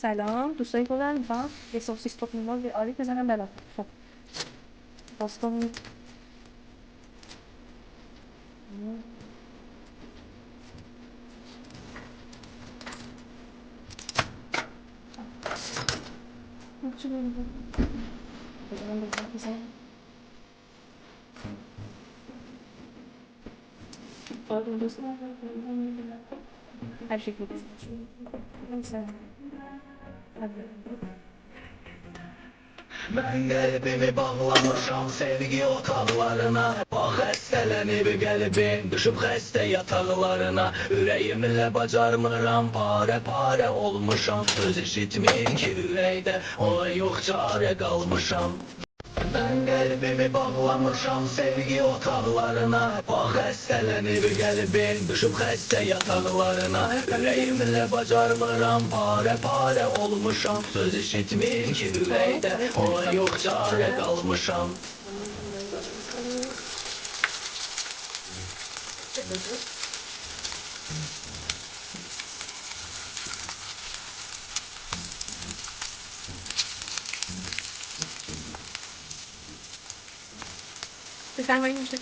سلام دوستایی بودن و یه سوسیس تخم مرغ آری بزنم برام. خب باز کنیم. چی بگم؟ بزنم. آره دوست ندارم. her şekilde. Neyse. Hadi. Ben kalbimi bağlamışam sevgi otaqlarına Bax xəstələnib qəlbim düşüb xəstə yataqlarına Ürəyimlə bacarmıram pare olmuşam Söz eşitmir ki ürəkdə ona yox çarə qalmışam Ben kalbimi bağlamışam sevgi otaqlarına Bax xəstələnib qəlbim düşüb xəstə yataqlarına Ürəyimlə bacarmıram pare olmuşam Söz eşitmir ki ürəkdə ona yox çarə qalmışam بفرمایید میشه